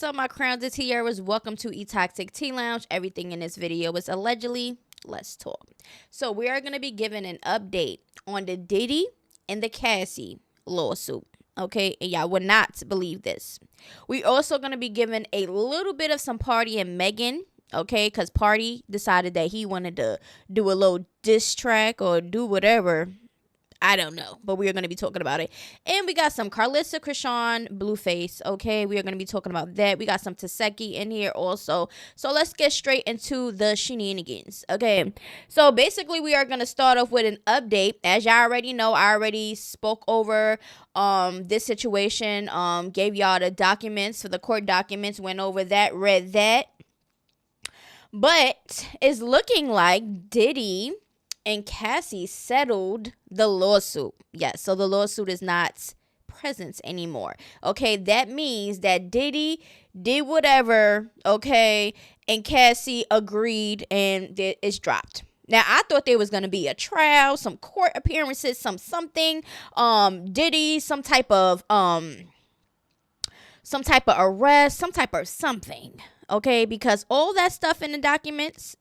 what's up, my crowns and tiaras? Welcome to E-Toxic Tea Lounge. Everything in this video is allegedly. Let's talk. So we are going to be giving an update on the Diddy and the Cassie lawsuit. Okay, and y'all would not believe this. We also going to be giving a little bit of some Pardi and Megan. Okay, because Pardi decided that he wanted to do a little diss track or do whatever. I don't know, but we are going to be talking about it. And we got some Chrisean Blueface, okay? We are going to be talking about that. We got some Taseki in here also. So let's get straight into the shenanigans, okay? So basically, we are going to start off with an update. As y'all already know, I already spoke over this situation, gave y'all the documents for the court documents, went over that, read that. But it's looking like Diddy and Cassie settled the lawsuit. Yes, so the lawsuit is not present anymore. Okay, that means that Diddy did whatever, okay, and Cassie agreed and it's dropped. Now, I thought there was going to be a trial, some court appearances, something, Diddy, some type of arrest, some type of something, okay, because all that stuff in the documents,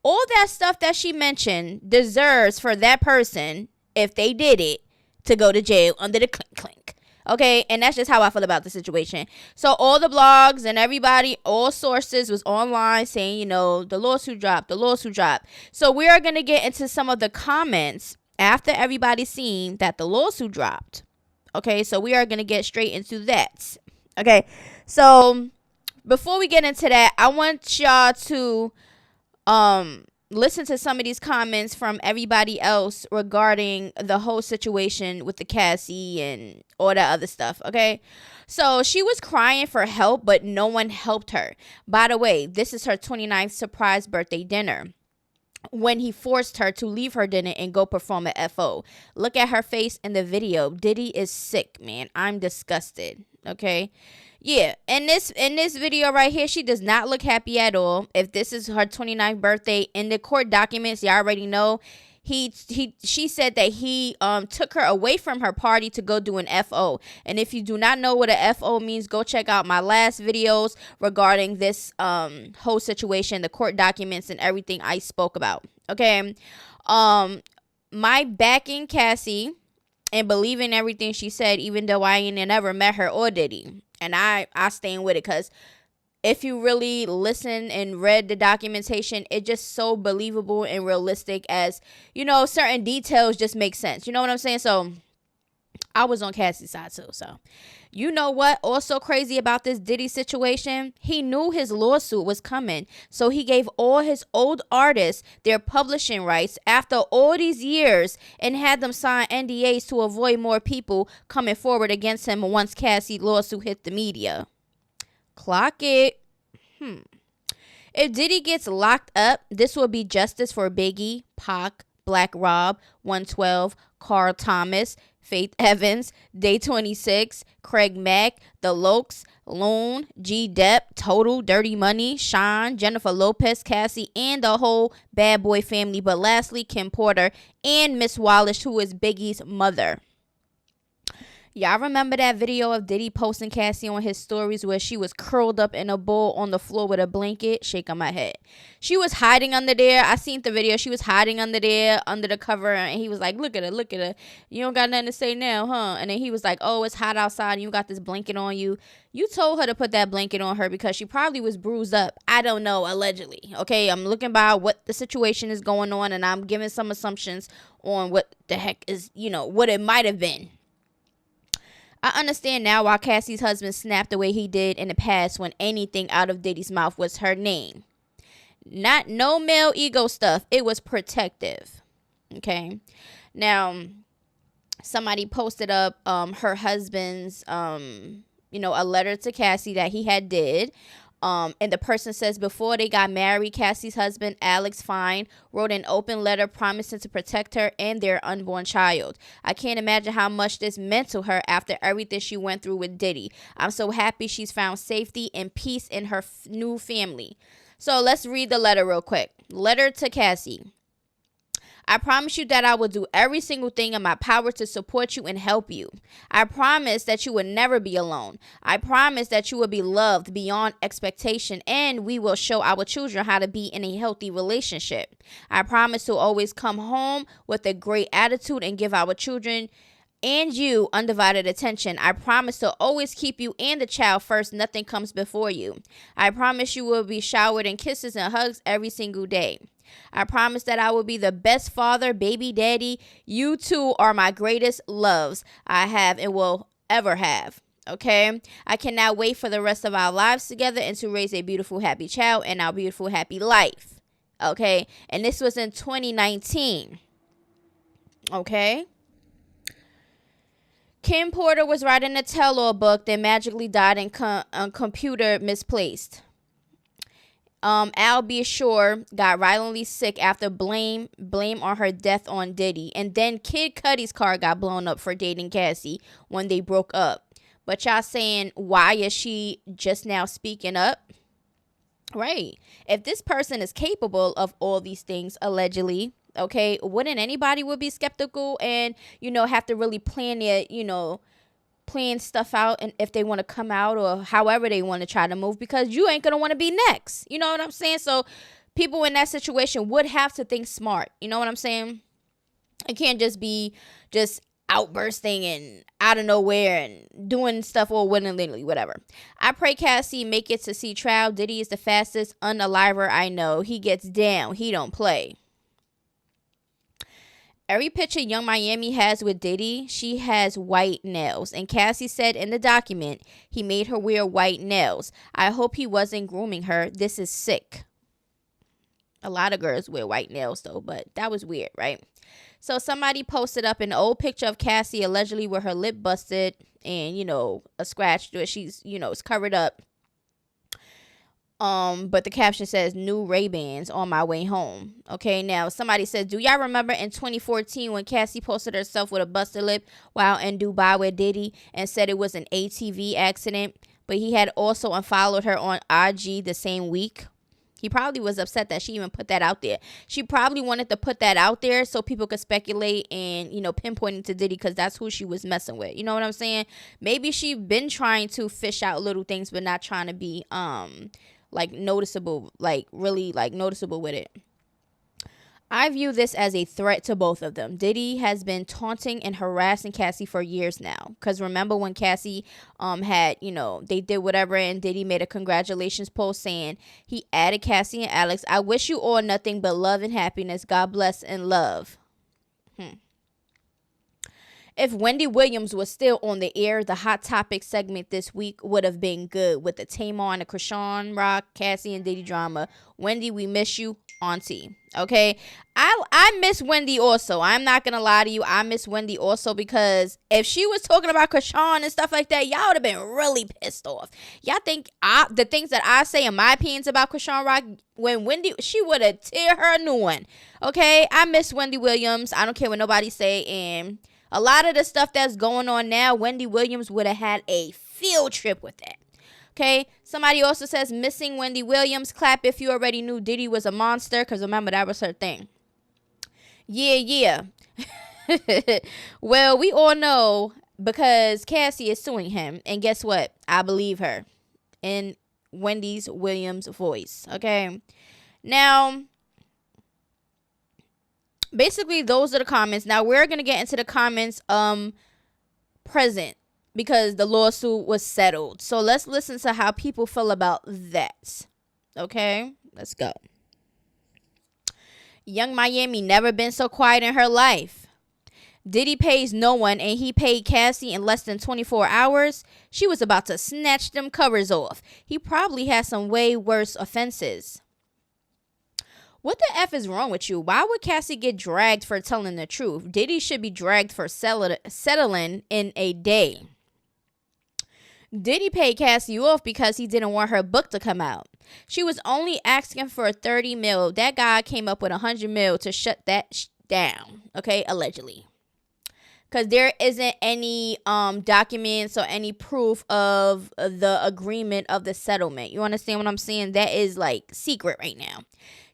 all that stuff that she mentioned deserves for that person, if they did it, to go to jail under the clink. Okay, and that's just how I feel about the situation. So all the blogs and everybody, all sources was online saying, you know, the lawsuit dropped. So we are going to get into some of the comments after everybody seen that the lawsuit dropped. Okay, so we are going to get straight into that. Okay, so before we get into that, I want y'all to listen to some of these comments from everybody else regarding the whole situation with the Cassie and all that other stuff, okay? So she was crying for help, but no one helped her. By the way, this is her 29th surprise birthday dinner, when he forced her to leave her dinner and go perform at FO. Look at her face in the video. Diddy is sick, man. I'm disgusted, okay? Yeah, in this video right here, she does not look happy at all. If this is her 29th birthday, in the court documents, y'all already know, she said that he took her away from her party to go do an FO. And if you do not know what a FO means, go check out my last videos regarding this whole situation, the court documents and everything I spoke about. Okay, my backing Cassie and believing everything she said, even though I ain't never met her or Diddy. And I stand with it, because if you really listen and read the documentation, it's just so believable and realistic, as, you know, certain details just make sense. You know what I'm saying? So I was on Cassie's side too. So you know what? Also crazy about this Diddy situation, he knew his lawsuit was coming. So he gave all his old artists their publishing rights after all these years and had them sign NDAs to avoid more people coming forward against him once Cassie's lawsuit hit the media. Clock it. If Diddy gets locked up, this will be justice for Biggie, Pac, Black Rob, 112, Carl Thomas, Faith Evans, Day 26, Craig Mack, The Lokes, Loon, G Depp, Total, Dirty Money, Sean, Jennifer Lopez, Cassie, and the whole Bad Boy family. But lastly, Kim Porter and Miss Wallace, who is Biggie's mother. Y'all remember that video of Diddy posting Cassie on his stories where she was curled up in a ball on the floor with a blanket? Shaking my head. She was hiding under there. I seen the video. She was hiding under there, under the cover, and he was like, look at her. You don't got nothing to say now, huh? And then he was like, oh, it's hot outside and you got this blanket on you. You told her to put that blanket on her because she probably was bruised up. I don't know, allegedly. Okay, I'm looking by what the situation is going on, and I'm giving some assumptions on what the heck is, you know, what it might have been. I understand now why Cassie's husband snapped the way he did in the past when anything out of Diddy's mouth was her name. No male ego stuff. It was protective. Okay. Now, somebody posted up her husband's a letter to Cassie that he had did. And the person says before they got married, Cassie's husband, Alex Fine, wrote an open letter promising to protect her and their unborn child. I can't imagine how much this meant to her after everything she went through with Diddy. I'm so happy she's found safety and peace in her new family. So let's read the letter real quick. Letter to Cassie. I promise you that I will do every single thing in my power to support you and help you. I promise that you will never be alone. I promise that you will be loved beyond expectation, and we will show our children how to be in a healthy relationship. I promise to always come home with a great attitude and give our children and you undivided attention. I promise to always keep you and the child first. Nothing comes before you. I promise you will be showered in kisses and hugs every single day. I promise that I will be the best father, baby daddy. You two are my greatest loves I have and will ever have. Okay? I cannot wait for the rest of our lives together and to raise a beautiful, happy child in our beautiful, happy life. Okay? And this was in 2019. Okay? Kim Porter was writing a tell-all book that magically died in computer misplaced. Al B. Shore got violently sick after blame on her death on Diddy. And then Kid Cudi's car got blown up for dating Cassie when they broke up. But y'all saying, why is she just now speaking up? Right. If this person is capable of all these things, allegedly, okay, wouldn't anybody would be skeptical and, have to really plan it, plan stuff out, and if they want to come out or however they want to try to move, because you ain't going to want to be next. You know what I'm saying? So people in that situation would have to think smart. You know what I'm saying? It can't just be just outbursting and out of nowhere and doing stuff all willingly, whatever. I pray Cassie make it to see trial. Diddy is the fastest unaliver I know. He gets down. He don't play. Every picture Young Miami has with Diddy, she has white nails. And Cassie said in the document, he made her wear white nails. I hope he wasn't grooming her. This is sick. A lot of girls wear white nails, though, but that was weird, right? So somebody posted up an old picture of Cassie allegedly with her lip busted and, a scratch. She's, it's covered up. But the caption says, new Ray-Bans on my way home. Okay, now somebody says, do y'all remember in 2014 when Cassie posted herself with a busted lip while in Dubai with Diddy and said it was an ATV accident, but he had also unfollowed her on IG the same week? He probably was upset that she even put that out there. She probably wanted to put that out there so people could speculate and, pinpointing to Diddy because that's who she was messing with. You know what I'm saying? Maybe she been trying to fish out little things but not trying to be, noticeable, really noticeable with it. I view this as a threat to both of them. Diddy has been taunting and harassing Cassie for years now. Because remember when Cassie had, they did whatever and Diddy made a congratulations post saying he added Cassie and Alex. I wish you all nothing but love and happiness. God bless and love. If Wendy Williams was still on the air, the Hot Topic segment this week would have been good with the Tamar and the Chrisean Rock, Cassie and Diddy drama. Wendy, we miss you, auntie. Okay, I miss Wendy also. I'm not gonna lie to you, I miss Wendy also, because if she was talking about Chrisean and stuff like that, y'all would have been really pissed off. Y'all think the things that I say in my opinions about Chrisean Rock, when Wendy, she would have tear her a new one. Okay, I miss Wendy Williams. I don't care what nobody say, and a lot of the stuff that's going on now, Wendy Williams would have had a field trip with that. Okay, somebody also says, missing Wendy Williams. Clap if you already knew Diddy was a monster, because remember, that was her thing. Yeah. Well, we all know because Cassie is suing him. And guess what? I believe her in Wendy's Williams' voice. Okay, now basically, those are the comments. Now, we're going to get into the comments present because the lawsuit was settled. So, let's listen to how people feel about that. Okay? Let's go. Young Miami never been so quiet in her life. Diddy pays no one and he paid Cassie in less than 24 hours. She was about to snatch them covers off. He probably had some way worse offenses. What the F is wrong with you? Why would Cassie get dragged for telling the truth? Diddy should be dragged for settling in a day. Diddy paid Cassie off because he didn't want her book to come out. She was only asking for 30 mil. That guy came up with 100 mil to shut that down. Okay, allegedly. because there isn't any documents or any proof of the agreement of the settlement. You understand what I'm saying? That is like secret right now.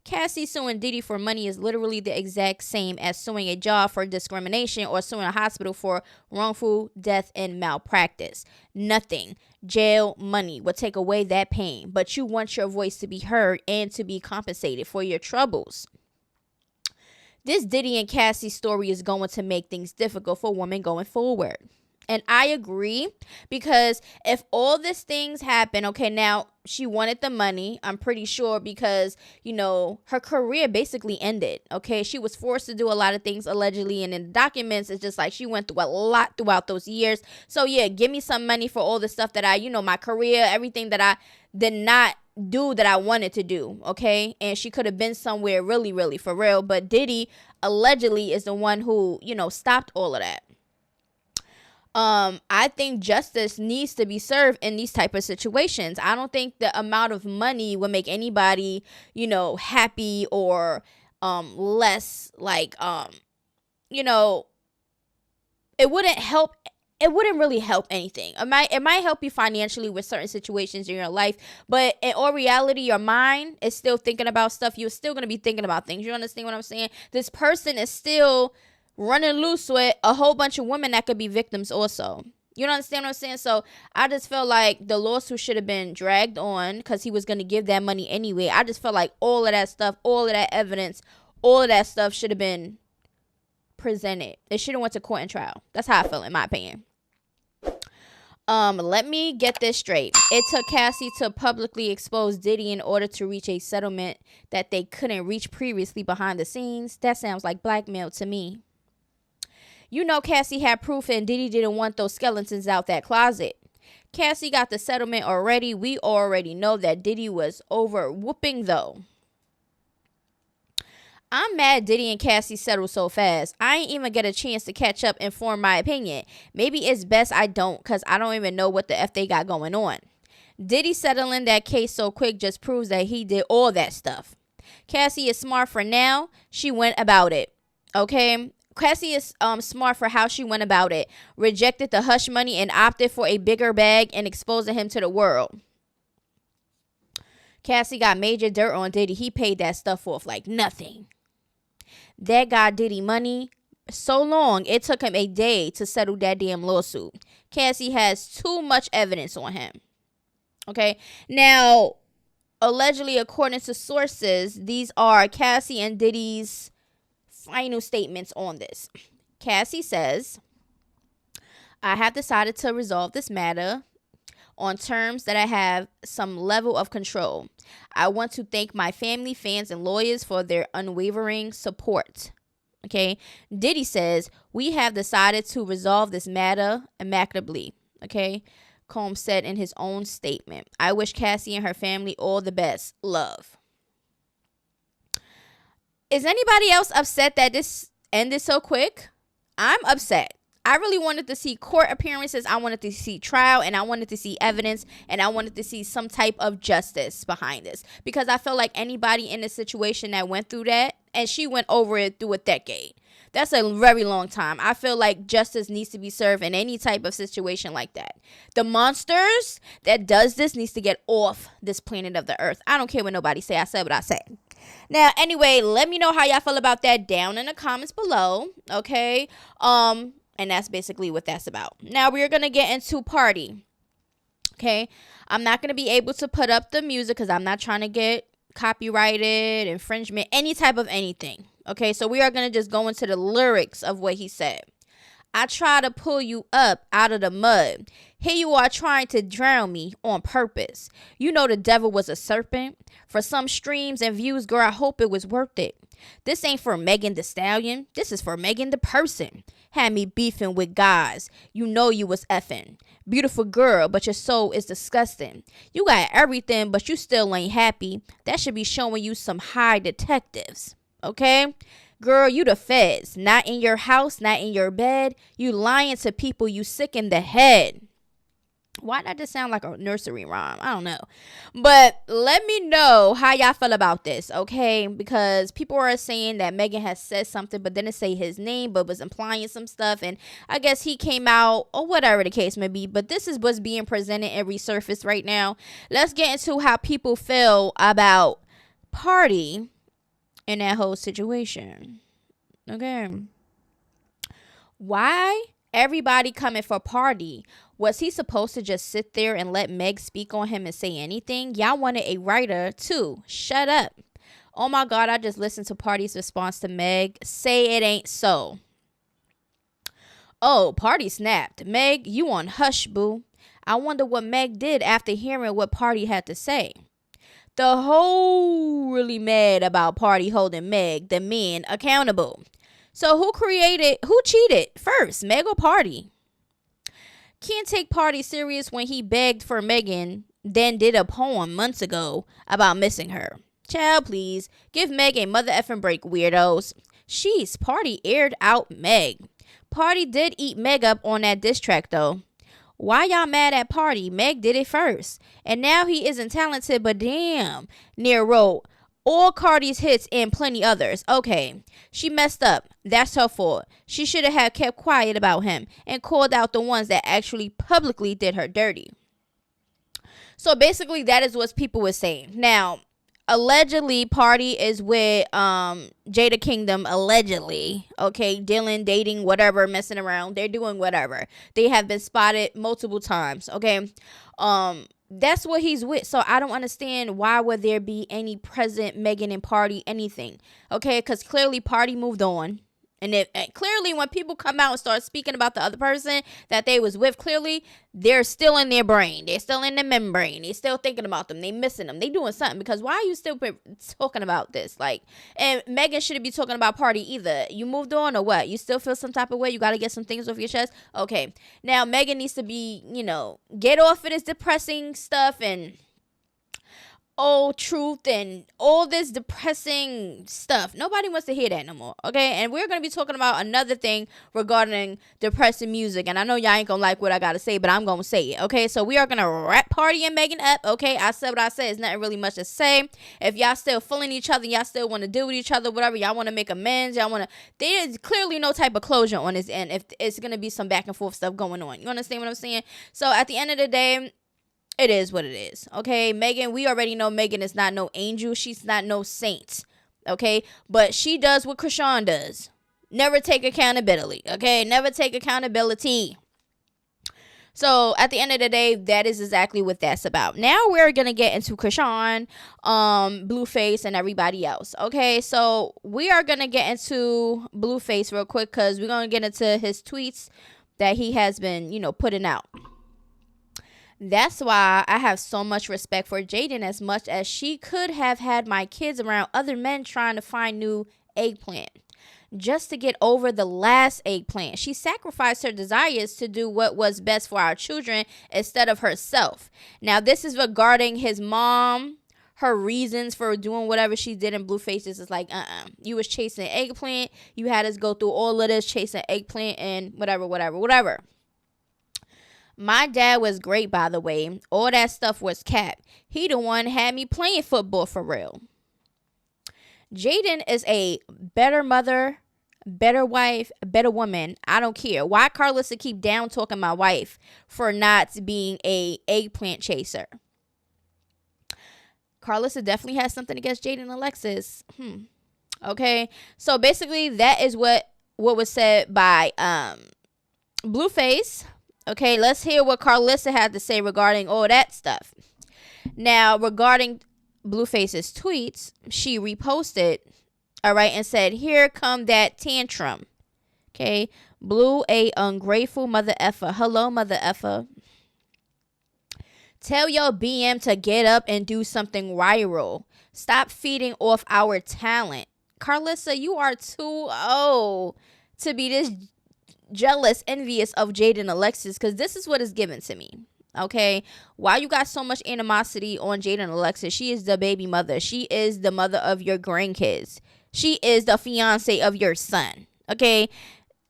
Cassie suing Diddy for money is literally the exact same as suing a job for discrimination or suing a hospital for wrongful death and malpractice. Nothing. Jail money will take away that pain, but you want your voice to be heard and to be compensated for your troubles. This Diddy and Cassie story is going to make things difficult for women going forward. And I agree, because if all these things happen, okay, now she wanted the money, I'm pretty sure, because, you know, her career basically ended, okay? She was forced to do a lot of things allegedly, and in the documents, it's just like she went through a lot throughout those years. So, yeah, give me some money for all the stuff that I, you know, my career, everything that I did not do that I wanted to do, okay? And she could have been somewhere really, really for real, but Diddy allegedly is the one who, you know, stopped all of that. I think justice needs to be served in these type of situations. I don't think the amount of money would make anybody, you know, happy or less like you know, it wouldn't help. It wouldn't really help anything. It might help you financially with certain situations in your life, but in all reality, your mind is still thinking about stuff. You're still gonna be thinking about things. You understand what I'm saying? This person is still running loose with a whole bunch of women that could be victims also. You don't understand what I'm saying? So I just feel like the lawsuit should have been dragged on because he was going to give that money anyway. I just feel like all of that stuff, all of that evidence, all of that stuff should have been presented. It should have went to court and trial. That's how I feel, in my opinion. Let me get this straight. It took Cassie to publicly expose Diddy in order to reach a settlement that they couldn't reach previously behind the scenes. That sounds like blackmail to me. You know Cassie had proof and Diddy didn't want those skeletons out that closet. Cassie got the settlement already. We already know that Diddy was over whooping though. I'm mad Diddy and Cassie settled so fast. I ain't even get a chance to catch up and form my opinion. Maybe it's best I don't, because I don't even know what the F they got going on. Diddy settling that case so quick just proves that he did all that stuff. Cassie is smart for now. She went about it. Okay? Cassie is smart for how she went about it. Rejected the hush money and opted for a bigger bag and exposing him to the world. Cassie got major dirt on Diddy. He paid that stuff off like nothing. That got Diddy money so long, it took him a day to settle that damn lawsuit. Cassie has too much evidence on him. Okay? Now, allegedly, according to sources, these are Cassie and Diddy's final statements on this. Cassie says, I have decided to resolve this matter on terms that I have some level of control. I want to thank my family, fans, and lawyers for their unwavering support. Okay. Diddy says, we have decided to resolve this matter amicably. Okay. Combs said in his own statement, I wish Cassie and her family all the best. Love. Is anybody else upset that this ended so quick? I'm upset. I really wanted to see court appearances. I wanted to see trial, and I wanted to see evidence, and I wanted to see some type of justice behind this, because I feel like anybody in this situation that went through that, and she went over it through a decade. That's a very long time. I feel like justice needs to be served in any type of situation like that. The monsters that does this needs to get off this planet of the earth. I don't care what nobody say. I said what I said. Now, anyway, let me know how y'all feel about that down in the comments below. Okay. And that's basically what that's about. Now we're going to get into pardi. Okay. I'm not going to be able to put up the music because I'm not trying to get copyrighted, infringement, any type of anything. Okay. So we are going to just go into the lyrics of what he said. I try to pull you up out of the mud. Here you are trying to drown me on purpose. You know the devil was a serpent. For some streams and views, girl, I hope it was worth it. This ain't for Megan Thee Stallion. This is for Megan the person. Had me beefing with guys. You know you was effing. Beautiful girl, but your soul is disgusting. You got everything, but you still ain't happy. That should be showing you some high detectives. Okay? Girl, you the feds. Not in your house, not in your bed. You lying to people, you sick in the head. Why not just sound like a nursery rhyme? I don't know. But let me know how y'all feel about this, okay? Because people are saying that Megan has said something, but didn't say his name, but was implying some stuff. And I guess he came out, or whatever the case may be. But this is what's being presented and resurfaced right now. Let's get into how people feel about Pardi in that whole situation. Okay. Why everybody coming for Pardi? Was he supposed to just sit there and let Meg speak on him and say anything? Y'all wanted a writer too. Shut up. Oh my God, I just listened to Pardi's response to Meg. Say it ain't so. Oh, Pardi snapped. Meg, you on hush, boo. I wonder what Meg did after hearing what Pardi had to say. The whole really mad about Pardi holding Meg, the men, accountable. So who cheated first, Meg or Pardi? Can't take Pardi serious when he begged for Megan, then did a poem months ago about missing her. Child, please, give Meg a mother effing break, weirdos. Sheesh, Pardi aired out Meg. Pardi did eat Meg up on that diss track, though. Why y'all mad at Pardi? Meg did it first. And now he isn't talented, but damn, near wrote all Cardi's hits and plenty others. Okay, she messed up. That's her fault. She should have kept quiet about him and called out the ones that actually publicly did her dirty. So basically, that is what people were saying. Now, allegedly, Pardi is with Jada Kingdom. Allegedly, okay, dealing, dating, whatever, messing around. They're doing whatever. They have been spotted multiple times. Okay, that's what he's with. So I don't understand why would there be any present Megan and Pardi anything. Okay, because clearly Pardi moved on. And clearly when people come out and start speaking about the other person that they was with, clearly they're still in their brain. They're still in the membrane. They're still thinking about them. They missing them. They doing something. Because why are you still talking about this? Like, and Megan shouldn't be talking about Pardi either. You moved on or what? You still feel some type of way? You got to get some things off your chest? Okay. Now Megan needs to be, get off of this depressing stuff and old truth and all this depressing stuff. Nobody wants to hear that no more. Okay, and we're gonna be talking about another thing regarding depressing music, and I know y'all ain't gonna like what I gotta say, but I'm gonna say it. Okay, so we are gonna wrap Pardi and Megan up. Okay, I said what I said. It's nothing really much to say. If y'all still feeling each other, y'all still want to deal with each other, whatever, y'all want to make amends, y'all want to, there's clearly no type of closure on this end if it's gonna be some back and forth stuff going on. You understand what I'm saying? So at the end of the day, it is what it is. Okay, Megan, we already know Megan is not no angel. She's not no saint. Okay, but she does what Chrisean does. Never take accountability. Okay, never take accountability. So at the end of the day, that is exactly what that's about. Now we're gonna get into Chrisean, Blueface, and everybody else. Okay, so we are gonna get into Blueface real quick because we're gonna get into his tweets that he has been, putting out. That's why I have so much respect for Jaden, as much as she could have had my kids around other men trying to find new eggplant. Just to get over the last eggplant, she sacrificed her desires to do what was best for our children instead of herself. Now, this is regarding his mom, her reasons for doing whatever she did in Blueface. This is like, you was chasing eggplant. You had us go through all of this chasing eggplant and whatever. My dad was great, by the way. All that stuff was cap. He the one had me playing football for real. Jaden is a better mother, better wife, better woman. I don't care. Why Carlissa keep down talking my wife for not being a eggplant chaser? Carlissa definitely has something against Jaden and Alexis. Okay. So basically that is what was said by Blueface. Okay, let's hear what Carlissa had to say regarding all that stuff. Now, regarding Blueface's tweets, she reposted, all right, and said, here come that tantrum. Okay, Blue, a ungrateful mother effer. Hello, mother effer. Tell your BM to get up and do something viral. Stop feeding off our talent. Carlissa, you are too old to be this jealous, envious of Jaden and Alexis, because this is what is given to me. Okay, why you got so much animosity on Jaden and Alexis? She is the baby mother. She is the mother of your grandkids. She is the fiance of your son. Okay,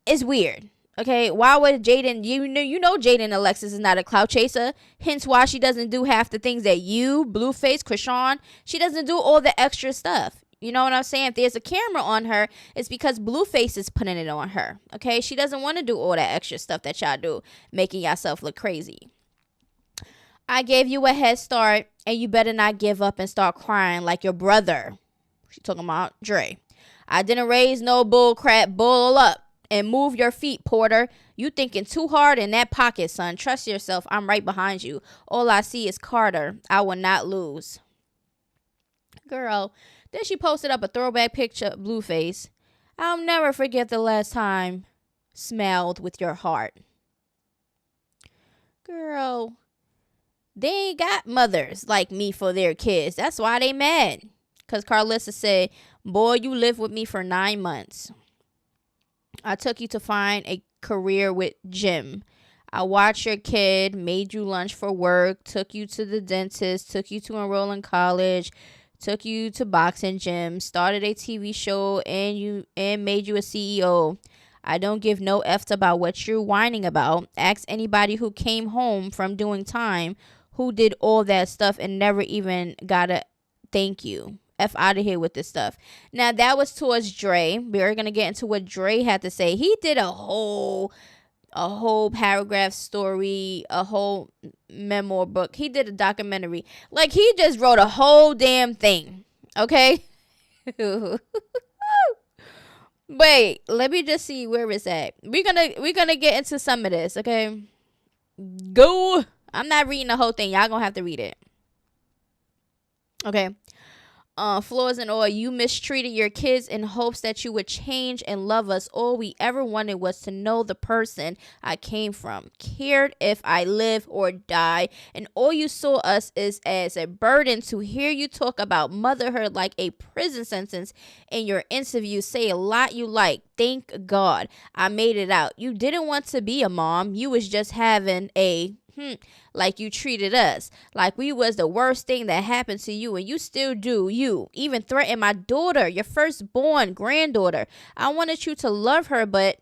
it's weird. Okay, why would Jaden, you know Jaden Alexis is not a clout chaser, hence why she doesn't do half the things that you, Blueface, Chrisean, she doesn't do all the extra stuff. You know what I'm saying? If there's a camera on her, it's because Blueface is putting it on her. Okay, she doesn't want to do all that extra stuff that y'all do, making yourself look crazy. I gave you a head start, and you better not give up and start crying like your brother. She talking about Dre. I didn't raise no bull crap. Bull up and move your feet, Porter. You thinking too hard in that pocket, son. Trust yourself. I'm right behind you. All I see is Carter. I will not lose. Girl. Then she posted up a throwback picture of Blueface. I'll never forget the last time. Smiled with your heart. Girl. They ain't got mothers like me for their kids. That's why they mad. Because Carlissa said, boy, you lived with me for 9 months. I took you to find a career with Jim. I watched your kid, made you lunch for work, took you to the dentist, took you to enroll in college, took you to boxing gym, started a TV show, and made you a CEO. I don't give no F's about what you're whining about. Ask anybody who came home from doing time who did all that stuff and never even got a thank you. F out of here with this stuff. Now, that was towards Dre. We're going to get into what Dre had to say. He did a whole paragraph story, a whole memoir book. He did a documentary. Like, he just wrote a whole damn thing. Okay? Wait, let me just see where it's at. We're gonna get into some of this, okay? Go. I'm not reading the whole thing. Y'all gonna have to read it. Okay. Flaws and all, you mistreated your kids in hopes that you would change and love us. All we ever wanted was to know the person I came from, cared if I live or die, and all you saw us is as a burden. To hear you talk about motherhood like a prison sentence in your interview say a lot you like. Thank God I made it out. You didn't want to be a mom. You was just having a like you treated us like we was the worst thing that happened to you, and you still do. You even threatened my daughter, your firstborn granddaughter. I wanted you to love her, but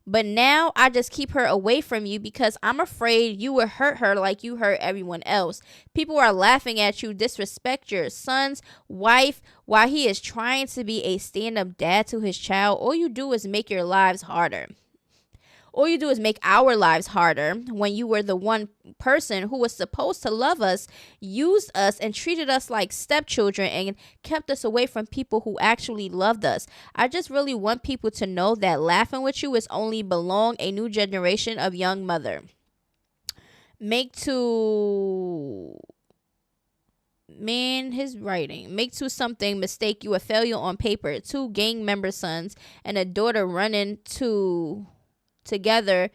now I just keep her away from you because I'm afraid you will hurt her like you hurt everyone else. People are laughing at you, disrespect your son's wife while he is trying to be a stand-up dad to his child. All you do is make your lives harder. All you do is make our lives harder when you were the one person who was supposed to love us, used us, and treated us like stepchildren and kept us away from people who actually loved us. I just really want people to know that laughing with you is only belong a new generation of young mother. Make to his writing. Make to something mistake you a failure on paper. 2 gang member sons and a daughter running together.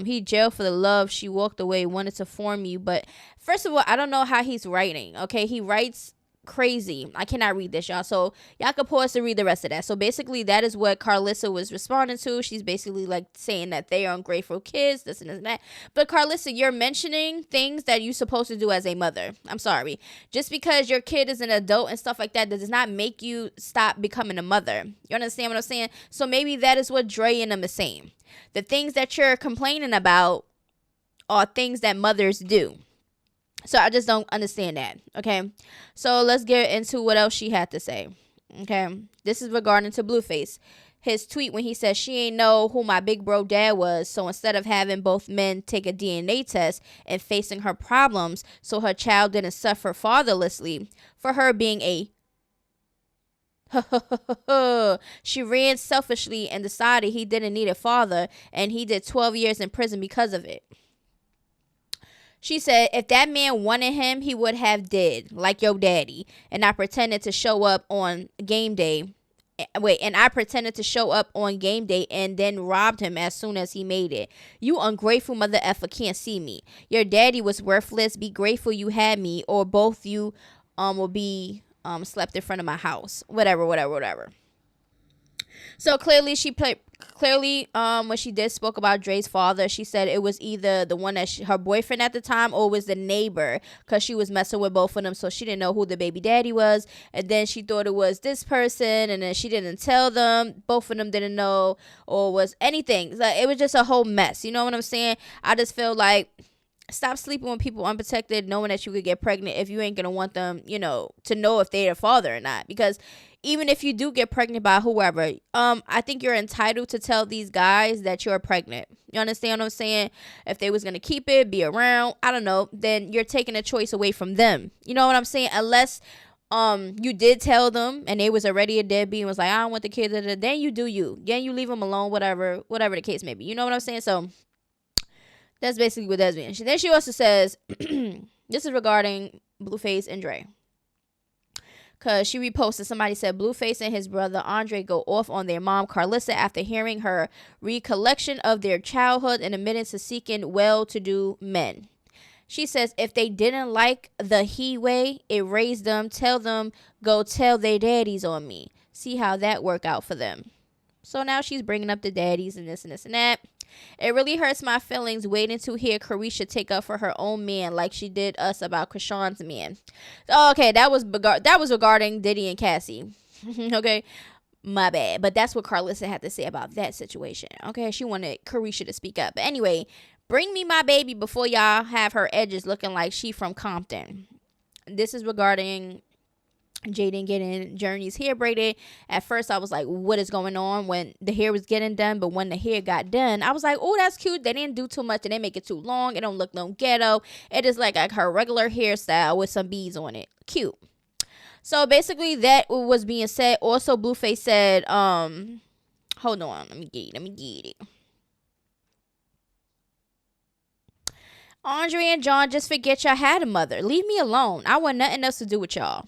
He jailed for the love. She walked away, wanted to form you. But first of all, I don't know how he's writing. Okay, he writes crazy. I cannot read this, y'all. So y'all can pause to read the rest of that. So basically, that is what Carlissa was responding to. She's basically like saying that they are ungrateful kids, this and this and that. But Carlissa, you're mentioning things that you're supposed to do as a mother. I'm sorry. Just because your kid is an adult and stuff like that does not make you stop becoming a mother. You understand what I'm saying? So maybe that is what Dre and them is saying. The things that you're complaining about are things that mothers do. So I just don't understand that. Okay. So let's get into what else she had to say. Okay. This is regarding to Blueface. His tweet when he said she ain't know who my big bro dad was. So instead of having both men take a DNA test and facing her problems so her child didn't suffer fatherlessly for her being a she ran selfishly and decided he didn't need a father, and he did 12 years in prison because of it. She said if that man wanted him, he would have did like your daddy. And I pretended to show up on game day. And I pretended to show up on game day and then robbed him as soon as he made it. You ungrateful mother effer can't see me. Your daddy was worthless. Be grateful you had me, or both you will be slept in front of my house. Whatever. So clearly she clearly, when she did spoke about Dre's father, she said it was either the one that her boyfriend at the time, or it was the neighbor, because she was messing with both of them, so she didn't know who the baby daddy was. And then she thought it was this person, and then she didn't tell them. Both of them didn't know, or was anything. Like, it was just a whole mess. You know what I'm saying? I just feel like, stop sleeping with people unprotected, knowing that you could get pregnant if you ain't gonna want them, to know if they're your father or not. Because even if you do get pregnant by whoever, I think you're entitled to tell these guys that you're pregnant. You understand what I'm saying? If they was gonna keep it, be around, I don't know, then you're taking a choice away from them. You know what I'm saying? Unless you did tell them and they was already a deadbeat and was like, I don't want the kids, then you do you. Then you leave them alone, whatever the case may be. You know what I'm saying? So that's basically what that's being. Then she also says, this is regarding Blueface and Dre. Because she reposted, somebody said, Blueface and his brother Andre go off on their mom, Carlissa, after hearing her recollection of their childhood and admitting to seeking well-to-do men. She says, if they didn't like the he way, erase them, tell them, go tell their daddies on me. See how that work out for them. So now she's bringing up the daddies and this and this and that. It really hurts my feelings waiting to hear Carisha take up for her own man like she did us about Chrisean's man. Okay, that was regarding Diddy and Cassie. Okay, my bad. But that's what Carlissa had to say about that situation. Okay, she wanted Carisha to speak up. But anyway, bring me my baby before y'all have her edges looking like she from Compton. This is regarding Jaden getting Journey's hair braided. At first I was like, what is going on when the hair was getting done? But when the hair got done, I was like, oh, that's cute. They didn't do too much. They didn't make it too long. It don't look no ghetto. It is like her regular hairstyle with some beads on it. Cute. So basically that was being said. Also, Blueface said, hold on, let me get it. Andre and John, just forget y'all had a mother. Leave me alone. I want nothing else to do with y'all.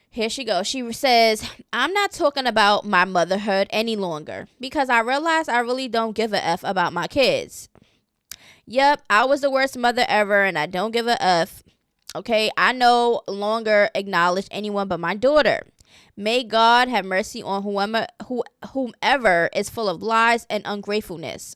Here she goes. She says, I'm not talking about my motherhood any longer because I realize I really don't give a F about my kids. Yep, I was the worst mother ever and I don't give a F. Okay, I no longer acknowledge anyone but my daughter. May God have mercy on whomever is full of lies and ungratefulness.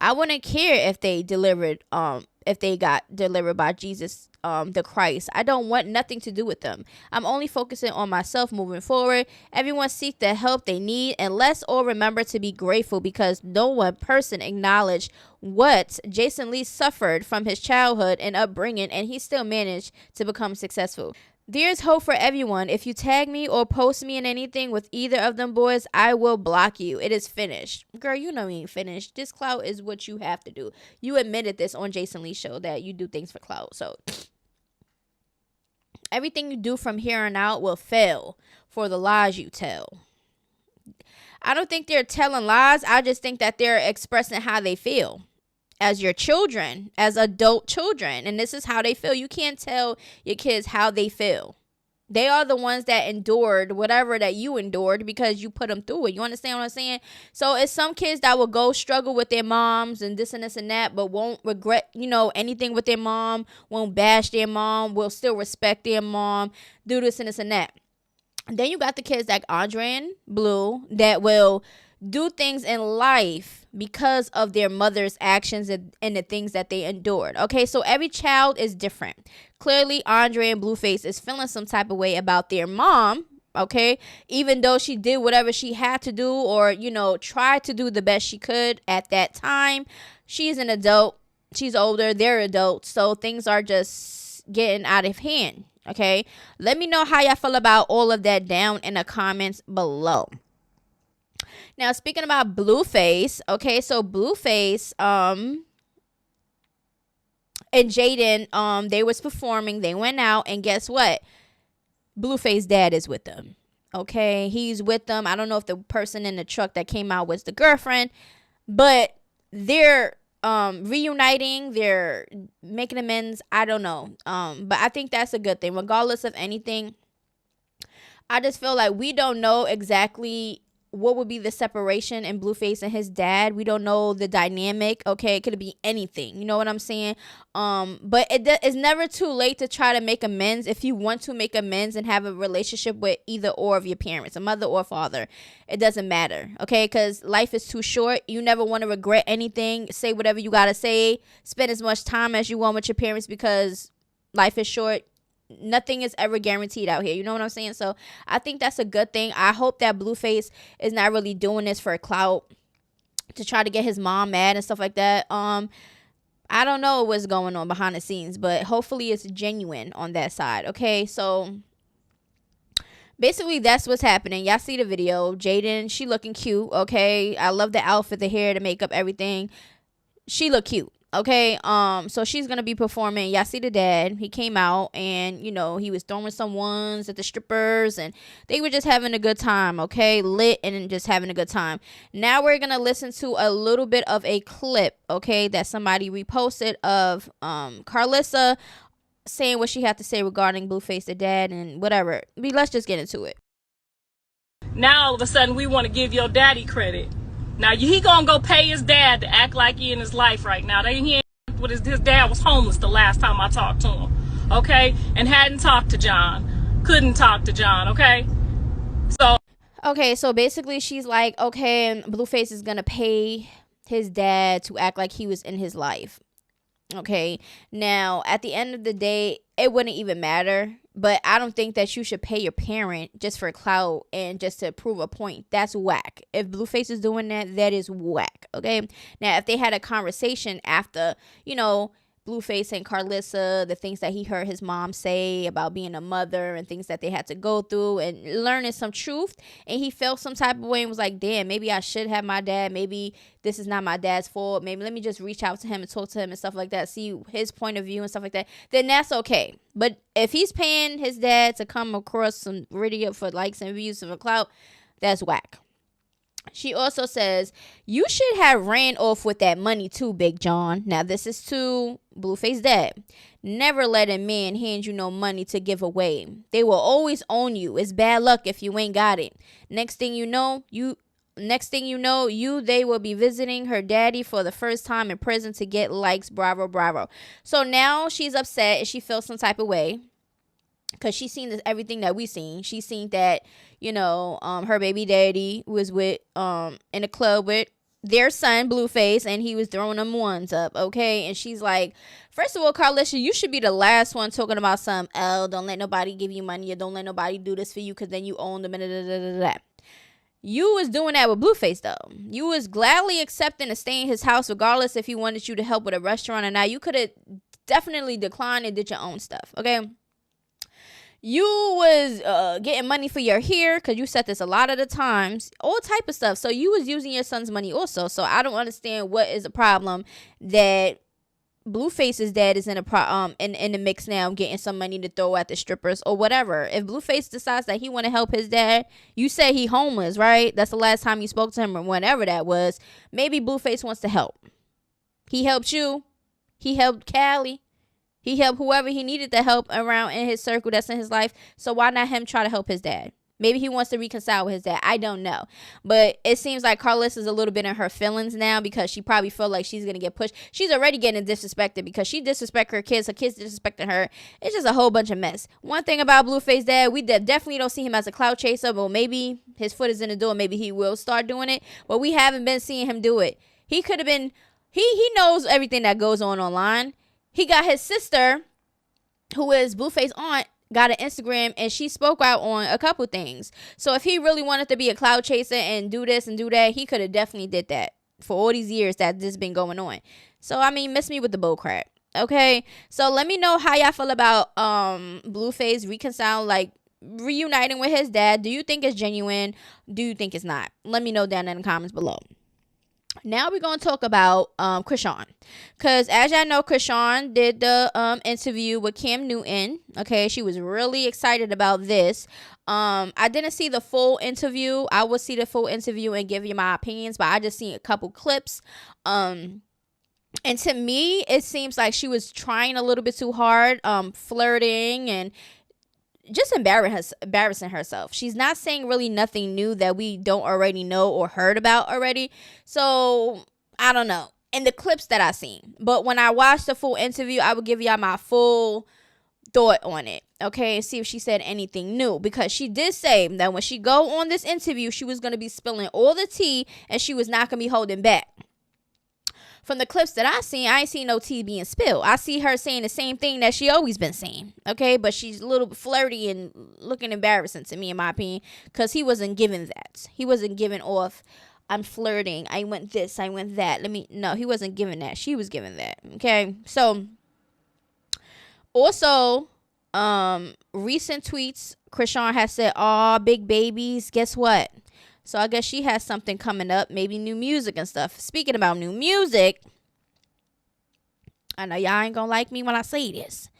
I wouldn't care if they got delivered by Jesus, the Christ. I don't want nothing to do with them. I'm only focusing on myself moving forward. Everyone seek the help they need, and let's all remember to be grateful because no one person acknowledged what Jason Lee suffered from his childhood and upbringing, and he still managed to become successful. There's hope for everyone. If you tag me or post me in anything with either of them boys, I will block you. It is finished. Girl, you know you ain't finished. This clout is what you have to do. You admitted this on Jason Lee's show that you do things for clout. So everything you do from here on out will fail for the lies you tell. I don't think they're telling lies. I just think that they're expressing how they feel. As your children, as adult children. And this is how they feel. You can't tell your kids how they feel. They are the ones that endured whatever that you endured because you put them through it. You understand what I'm saying? So it's some kids that will go struggle with their moms and this and this and that, but won't regret, anything with their mom, won't bash their mom, will still respect their mom, do this and this and that. Then you got the kids like Andre and Blue that will do things in life because of their mother's actions and the things that they endured. Okay, so every child is different. Clearly, Andre and Blueface is feeling some type of way about their mom. Okay, even though she did whatever she had to do or, tried to do the best she could at that time. She's an adult. She's older. They're adults. So things are just getting out of hand. Okay, let me know how y'all feel about all of that down in the comments below. Now, speaking about Blueface, okay, so Blueface, and Jaden, they was performing, they went out, and guess what? Blueface dad is with them, okay? He's with them. I don't know if the person in the truck that came out was the girlfriend, but they're reuniting, they're making amends, I don't know, but I think that's a good thing, regardless of anything. I just feel like we don't know exactly what would be the separation in Blueface and his dad. We don't know the dynamic. Okay, it could be anything. You know what I'm saying? But it's never too late to try to make amends if you want to make amends and have a relationship with either or of your parents, a mother or father. It doesn't matter. Okay, because life is too short. You never want to regret anything. Say whatever you gotta say. Spend as much time as you want with your parents because life is short. Nothing is ever guaranteed out here. You know what I'm saying? So I think that's a good thing. I hope that Blueface is not really doing this for clout to try to get his mom mad and stuff like that. I don't know what's going on behind the scenes, but hopefully it's genuine on that side. Okay, so basically that's what's happening. Y'all see the video. Jaden, she looking cute. Okay, I love the outfit, the hair, the makeup, everything. She look cute. Okay, so she's gonna be performing. Y'all see the dad. He came out and, you know, he was throwing some ones at the strippers and they were just having a good time, okay? Lit and just having a good time. Now we're gonna listen to a little bit of a clip, okay, that somebody reposted of Carlissa saying what she had to say regarding Blueface the dad and whatever. Let's just get into it. Now all of a sudden we want to give your daddy credit. Now he gonna go pay his dad to act like he in his life right now. He ain't with his dad was homeless the last time I talked to him, okay? And hadn't talked to John, couldn't talk to John, okay? So basically she's like, okay, and Blueface is gonna pay his dad to act like he was in his life. Okay, now at the end of the day, it wouldn't even matter. But I don't think that you should pay your parent just for clout and just to prove a point. That's whack. If Blueface is doing that, that is whack. Okay, now if they had a conversation after, you know, Blueface and Carlissa, the things that he heard his mom say about being a mother and things that they had to go through and learning some truth, and he felt some type of way and was like, damn, maybe I should have my dad, maybe this is not my dad's fault, maybe let me just reach out to him and talk to him and stuff like that, see his point of view and stuff like that, then that's okay. But if he's paying his dad to come across some video for likes and views of a clout, that's whack. She also says, you should have ran off with that money too, Big John. Now, this is to Blueface dad. Never let a man hand you no money to give away. They will always own you. It's bad luck if you ain't got it. Next thing you know, they will be visiting her daddy for the first time in prison to get likes. Bravo, bravo. So now she's upset and she feels some type of way. Because she's seen this, everything that we seen. She's seen that, you know, her baby daddy was with in a club with their son, Blueface, and he was throwing them ones up, okay? And she's like, first of all, Carlissa, you should be the last one talking about some, oh, don't let nobody give you money or don't let nobody do this for you because then you own them. You was doing that with Blueface, though. You was gladly accepting to stay in his house regardless if he wanted you to help with a restaurant or not. You could have definitely declined and did your own stuff, okay? You was getting money for your hair because you said this a lot of the times, all type of stuff. So you was using your son's money also. So I don't understand what is the problem that Blueface's dad is in the mix now, getting some money to throw at the strippers or whatever. If Blueface decides that he want to help his dad, you say he homeless, right? That's the last time you spoke to him or whenever that was. Maybe Blueface wants to help. He helped you. He helped Callie. He helped whoever he needed to help around in his circle that's in his life. So why not him try to help his dad? Maybe he wants to reconcile with his dad. I don't know. But it seems like Carlissa is a little bit in her feelings now because she probably feel like she's going to get pushed. She's already getting disrespected because she disrespect her kids. Her kids disrespecting her. It's just a whole bunch of mess. One thing about Blueface dad, we definitely don't see him as a clout chaser. But maybe his foot is in the door. Maybe he will start doing it. But we haven't been seeing him do it. He could have been. He knows everything that goes on online. He got his sister, who is Blueface's aunt, got an Instagram, and she spoke out on a couple things. So if he really wanted to be a cloud chaser and do this and do that, he could have definitely did that for all these years that this been going on. So, I mean, miss me with the bull crap. Okay? So let me know how y'all feel about Blueface reuniting with his dad. Do you think it's genuine? Do you think it's not? Let me know down in the comments below. Now we're going to talk about Chrisean. Because as y'all know, Chrisean did the interview with Cam Newton. Okay, she was really excited about this. I didn't see the full interview. I will see the full interview and give you my opinions. But I just seen a couple clips. And to me, it seems like she was trying a little bit too hard. Flirting and just embarrassing herself. She's not saying really nothing new that we don't already know or heard about already. So I don't know. In the clips that I seen, but when I watched the full interview, I would give y'all my full thought on it, okay, see if she said anything new, because she did say that when she go on this interview, she was going to be spilling all the tea and she was not going to be holding back. From the clips that I seen, I ain't seen no tea being spilled. I see her saying the same thing that she always been saying, okay, but she's a little flirty and looking embarrassing to me, in my opinion, because he wasn't giving that. He wasn't giving off, I'm flirting, I went this, I went that, no, he wasn't giving that. She was giving that, okay. So also, recent tweets, Chrisean has said, "Aw, big babies, guess what?" So I guess she has something coming up, maybe new music and stuff. Speaking about new music, I know y'all ain't gonna like me when I say this.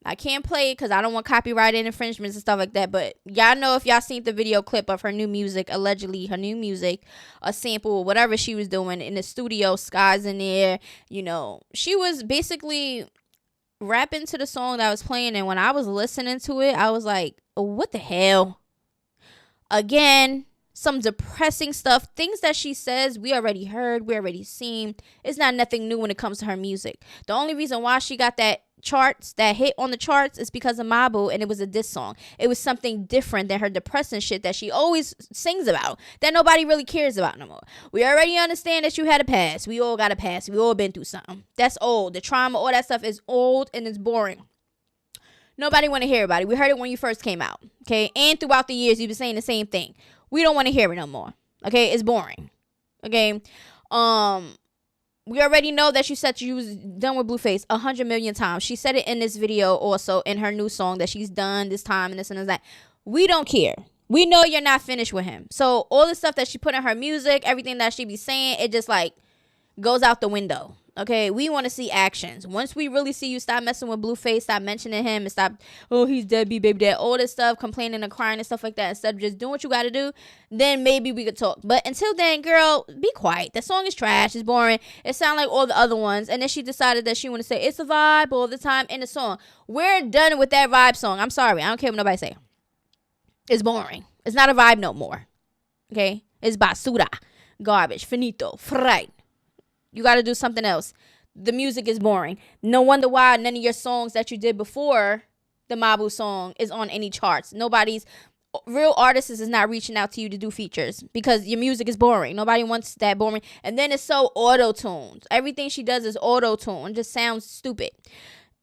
I can't play it because I don't want copyrighted infringements and stuff like that. But y'all know, if y'all seen the video clip of her new music, allegedly her new music, a sample, whatever she was doing in the studio, skies in the air, you know, she was basically rapping to the song that was playing, and when I was listening to it, I was like, oh, what the hell? Again, some depressing stuff, things that she says we already heard, we already seen. It's not nothing new when it comes to her music. The only reason why she got that hit on the charts is because of Mabu, and it was a diss song. It was something different than her depressing shit that she always sings about, that nobody really cares about no more. We already understand that you had a past. We all got a past. We all been through something. That's old. The trauma, all that stuff is old and it's boring. Nobody want to hear about it. We heard it when you first came out, okay? And throughout the years, you've been saying the same thing. We don't want to hear it no more, okay? It's boring, okay? We already know that she said she was done with Blueface 100 million times. She said it in this video also, in her new song, that she's done this time and this and that. We don't care. We know you're not finished with him. So all the stuff that she put in her music, everything that she be saying, it just like goes out the window. Okay, we want to see actions. Once we really see you stop messing with Blueface, stop mentioning him, and stop, oh, he's deadbeat, baby dad, all this stuff, complaining and crying and stuff like that, instead of just doing what you got to do, then maybe we could talk. But until then, girl, be quiet. The song is trash. It's boring. It sounds like all the other ones. And then she decided that she want to say it's a vibe all the time in the song. We're done with that vibe song. I'm sorry. I don't care what nobody say. It's boring. It's not a vibe no more. Okay? It's basura. Garbage. Finito. Fright. You got to do something else. The music is boring. No wonder why none of your songs that you did before the Mabu song is on any charts. Nobody's real artists is not reaching out to you to do features because your music is boring. Nobody wants that boring. And then it's so auto-tuned. Everything she does is auto-tuned. Just sounds stupid.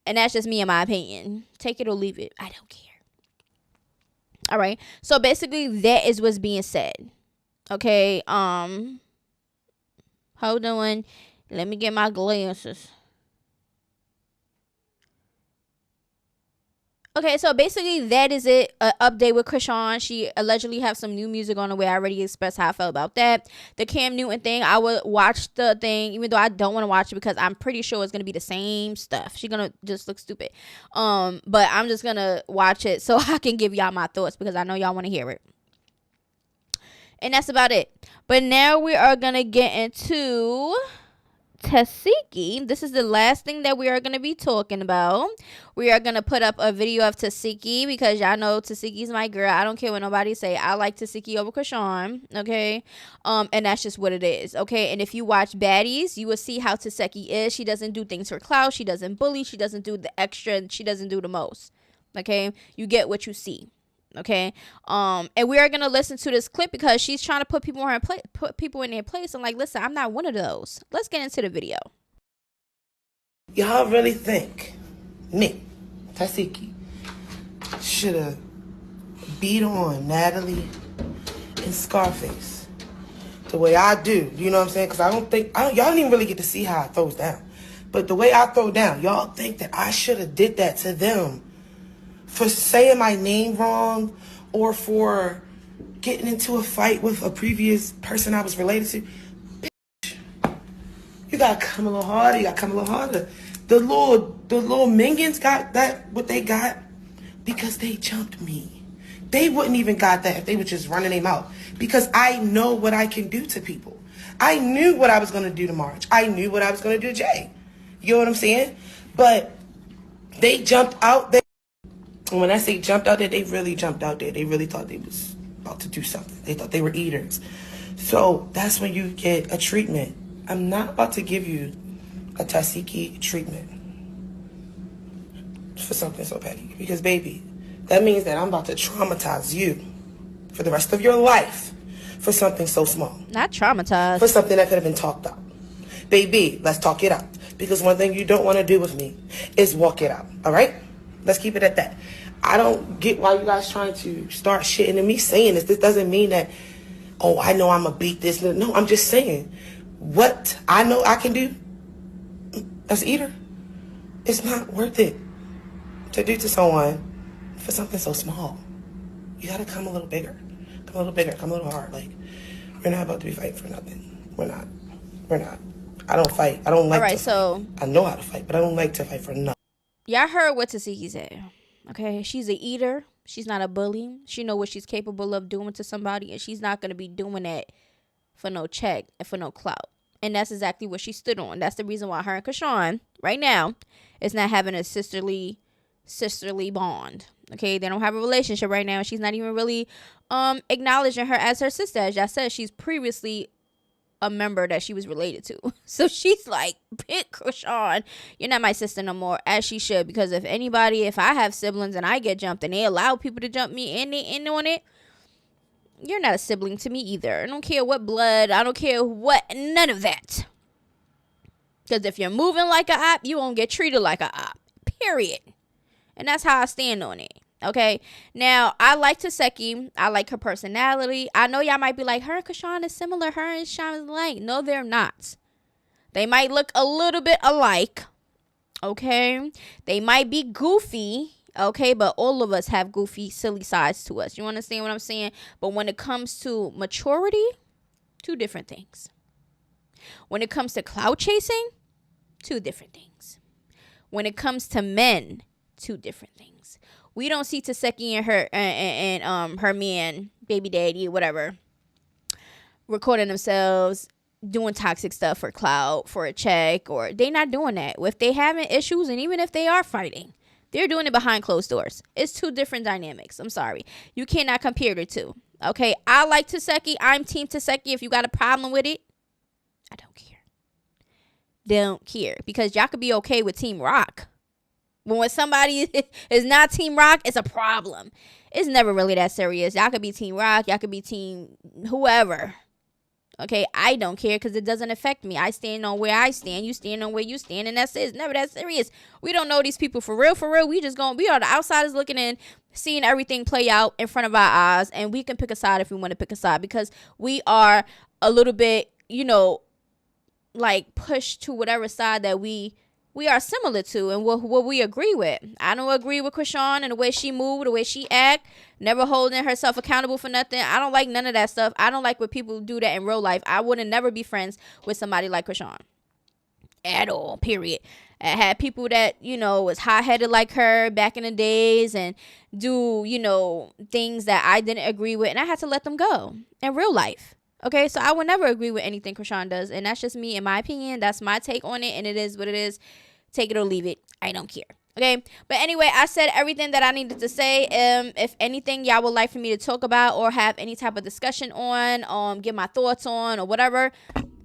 And that's just me in my opinion. Take it or leave it. I don't care. All right. So basically that is what's being said. Okay. Hold on. Let me get my glasses. Okay, so basically that is it. Update with Chrisean. She allegedly have some new music on the way. I already expressed how I felt about that. The Cam Newton thing, I would watch the thing, even though I don't want to watch it because I'm pretty sure it's gonna be the same stuff. She's gonna just look stupid. But I'm just gonna watch it so I can give y'all my thoughts because I know y'all want to hear it. And that's about it. But now we are going to get into Tasiki. This is the last thing that we are going to be talking about. We are going to put up a video of Tasiki because y'all know Tasiki's my girl. I don't care what nobody say. I like Tasiki over Chrisean. Okay. And that's just what it is. Okay. And if you watch Baddies, you will see how Tasiki is. She doesn't do things for clout. She doesn't bully. She doesn't do the extra. She doesn't do the most. Okay. You get what you see. Okay, and we are gonna listen to this clip because she's trying to put people in their place. I'm like, listen, I'm not one of those. Let's get into the video. Y'all really think me, Tasiki, should have beat on Natalie and Scarface the way I do? You know what I'm saying? Because y'all don't even really get to see how I throws down. But the way I throw down, y'all think that I should have did that to them for saying my name wrong or for getting into a fight with a previous person I was related to. Bitch, you gotta come a little harder. You gotta come a little harder. The little minions got that, what they got, because they jumped me. They wouldn't even got that if they were just running their mouth. Because I know what I can do to people. I knew what I was gonna do to Marge. I knew what I was gonna do to Jay. You know what I'm saying? But they jumped out there. And when I say jumped out there, they really jumped out there. They really thought they was about to do something. They thought they were eaters. So that's when you get a treatment. I'm not about to give you a Tasiki treatment for something so petty. Because, baby, that means that I'm about to traumatize you for the rest of your life for something so small. Not traumatized. For something that could have been talked out. Baby, let's talk it out. Because one thing you don't want to do with me is walk it out. All right? Let's keep it at that. I don't get why you guys trying to start shitting and me saying this. This doesn't mean that, oh, I know I'm going to beat this. No, I'm just saying what I know I can do as an eater. It's not worth it to do to someone for something so small. You got to come a little bigger. Come a little bigger. Come a little hard. Like, we're not about to be fighting for nothing. We're not. I don't fight. I don't like to fight. I know how to fight, but I don't like to fight for nothing. Y'all heard what Tasiki said. Okay, she's an eater. She's not a bully. She know what she's capable of doing to somebody, and she's not going to be doing that for no check and for no clout. And that's exactly what she stood on. That's the reason why her and Chrisean right now is not having a sisterly bond. Okay, they don't have a relationship right now. She's not even really acknowledging her as her sister. As I said, she's previously a member that she was related to. So she's like, pick Chrisean, you're not my sister no more, as she should. Because if I have siblings and I get jumped and they allow people to jump me and they in on it, you're not a sibling to me either. I don't care what blood, I don't care what, none of that. Because if you're moving like a op, you won't get treated like a op, period. And that's how I stand on it. Okay, now I like Taseki. I like her personality. I know y'all might be like, her and Chrisean is similar. Her and Sean is alike. No, they're not. They might look a little bit alike. Okay, they might be goofy. Okay, but all of us have goofy, silly sides to us. You understand what I'm saying? But when it comes to maturity, two different things. When it comes to clout chasing, two different things. When it comes to men, two different things. We don't see Taseki and her man, baby daddy, whatever, recording themselves doing toxic stuff for clout, for a check, or they not doing that. If they having issues, and even if they are fighting, they're doing it behind closed doors. It's two different dynamics. I'm sorry. You cannot compare the two. Okay, I like Taseki. I'm team Taseki. If you got a problem with it, I don't care. Don't care. Because y'all could be okay with Team Rock. But when somebody is not Team Rock, it's a problem. It's never really that serious. Y'all could be Team Rock. Y'all could be Team whoever. Okay, I don't care because it doesn't affect me. I stand on where I stand. You stand on where you stand. And that's it. It's never that serious. We don't know these people for real, for real. We are the outsiders looking in, seeing everything play out in front of our eyes. And we can pick a side if we want to pick a side. Because we are a little bit, like pushed to whatever side that we are similar to and what we agree with. I don't agree with Chrisean and the way she moved, the way she act, never holding herself accountable for nothing. I don't like none of that stuff. I don't like when people do that in real life. I wouldn't never be friends with somebody like Chrisean at all, period. I had people that, was hot-headed like her back in the days and do, things that I didn't agree with, and I had to let them go in real life. Okay, so I would never agree with anything Chrisean does, and that's just me, in my opinion. That's my take on it, and it is what it is. Take it or leave it. I don't care. Okay, but anyway, I said everything that I needed to say. If anything y'all would like for me to talk about or have any type of discussion on, get my thoughts on or whatever,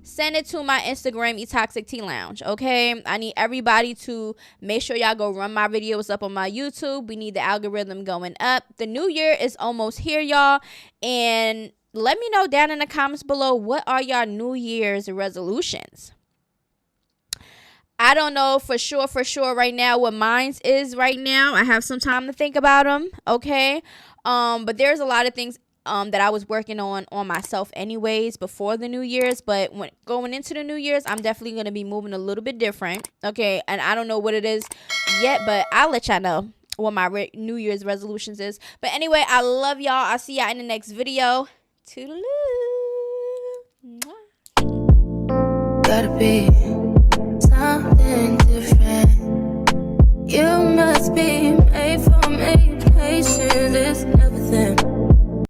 send it to my Instagram, eToxic Tea Lounge. Okay, I need everybody to make sure y'all go run my videos up on my YouTube. We need the algorithm going up. The new year is almost here, y'all, and let me know down in the comments below, what are y'all New Year's resolutions? I don't know for sure right now what mine is right now. I have some time to think about them, okay? But there's a lot of things that I was working on myself anyways before the New Year's. But when going into the New Year's, I'm definitely going to be moving a little bit different, okay? And I don't know what it is yet, but I'll let y'all know what my New Year's resolutions is. But anyway, I love y'all. I'll see y'all in the next video. Toodaloo. Gotta be